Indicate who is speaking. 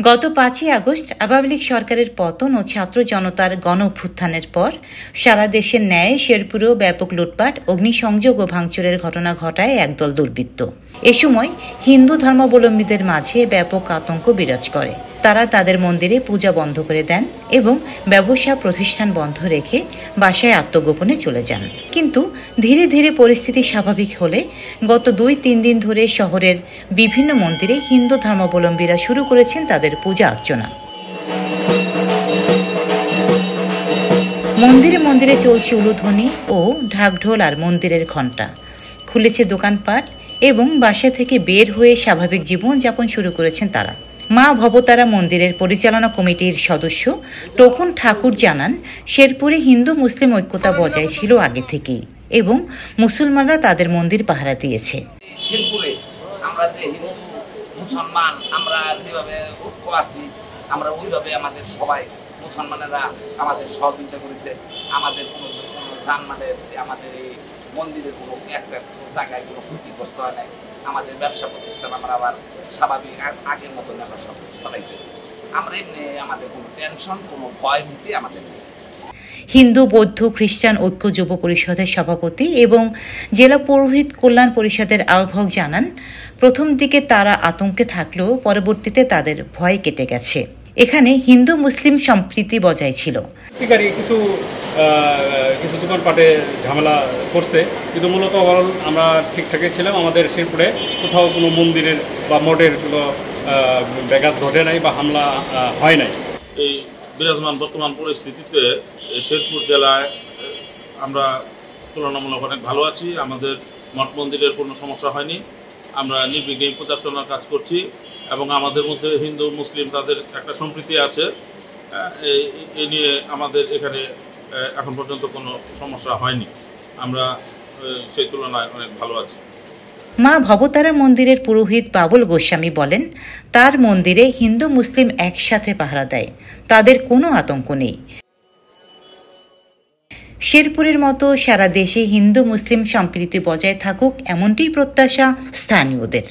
Speaker 1: গত 5ই আগস্ট আওয়ামী লীগ সরকারের পতন ও ছাত্র জনতার গণ অভ্যুত্থানের পর সারা দেশের ন্যায় শেরপুরেও ব্যাপক লুটপাট, অগ্নিসংযোগ ও ভাঙচুরের ঘটনা ঘটায় একদল দুর্বৃত্ত। এ সময় হিন্দু ধর্মাবলম্বীদের মাঝে ব্যাপক আতঙ্ক বিরাজ করে। তারা তাদের মন্দিরে পূজা বন্ধ করে দেন এবং ব্যবসা প্রতিষ্ঠান বন্ধ রেখে বাসায় আত্মগোপনে চলে যান। কিন্তু ধীরে ধীরে পরিস্থিতি স্বাভাবিক হলে গত 2-3 দিন ধরে শহরের বিভিন্ন মন্দিরে হিন্দু ধর্মাবলম্বীরা শুরু করেছেন তাদের পূজা অর্চনা। মন্দিরে মন্দিরে চলছে উলুধ্বনি ও ঢাকঢোল আর মন্দিরের ঘণ্টা। খুলেছে দোকানপাট এবং বাসা থেকে বের হয়ে স্বাভাবিক জীবনযাপন শুরু করেছেন তারা। মা ভবতারা মন্দিরের পরিচালনা কমিটির সদস্য টোকন ঠাকুর জানান, শেরপুরে হিন্দু মুসলিম ঐক্যতা বজায় ছিল আগে থেকেই এবং মুসলমানরা তাদের মন্দির পাহারা দিয়েছে।
Speaker 2: শেরপুরে আমরা যে হিন্দু মুসলমান আমরা যেভাবে ঐক্য আছি, আমরা ওইভাবে আমাদের সবাই মুসলমানেরা আমাদের সহযোগিতা করেছে। আমাদের কোনো জানমালের আমাদের এই মন্দিরের কোনো একটা জায়গায় কোনো ক্ষতিগ্রস্ত হয় নাই। আমাদের ব্যবসা প্রতিষ্ঠান আমরা আবার স্বাভাবিক আগের মতন আমরা সব কিছু চালাইতেছি। আমরা এমনি আমাদের কোনো টেনশন, কোনো ভয় ভীতি আমাদের নেই।
Speaker 1: হিন্দু, বৌদ্ধ, খ্রিস্টান ঐক্য যুব পরিষদের সভাপতি এবং জেলা পুরোহিত কল্যাণ পরিষদের আহ্বায়ক জানান, প্রথম দিকে তারা আতঙ্কে থাকলেও পরবর্তীতে তাদের ভয় কেটে গেছে। এখানে হিন্দু মুসলিম সম্প্রীতি বজায় ছিল।
Speaker 3: কিছু দোকানপাটে ঝামেলা করছে, কিন্তু মূলত ওভারঅল আমরা ঠিকঠাকই ছিলাম। আমাদের শেরপুরে কোথাও কোনো মন্দিরের বা মঠের কোনো ব্যাঘাত ঘটে নাই বা হামলা হয় নাই।
Speaker 4: এই বিরাজমান বর্তমান পরিস্থিতিতে শেরপুর জেলায় আমরা তুলনামূলক অনেক ভালো আছি। আমাদের মঠ মন্দিরের কোনো সমস্যা হয়নি। আমরা নির্বিঘ্নে পূজার্চনার কাজ করছি এবং আমাদের মধ্যে হিন্দু মুসলিম তাদের একটা সম্প্রীতি আছে। এ নিয়ে আমাদের এখানে এখন পর্যন্ত কোনো সমস্যা হয়নি। আমরা সেই তুলনায় অনেক ভালো আছি।
Speaker 1: মা ভবতারা মন্দিরের পুরোহিত বাবুল গোস্বামী বলেন, তার মন্দিরে হিন্দু মুসলিম একসাথে পাহারা দেয়, তাদের কোনো আতঙ্ক নেই। শেরপুরের মতো সারা দেশে হিন্দু মুসলিম সম্প্রীতি বজায় থাকুক, এমনটি প্রত্যাশা স্থানীয়দের।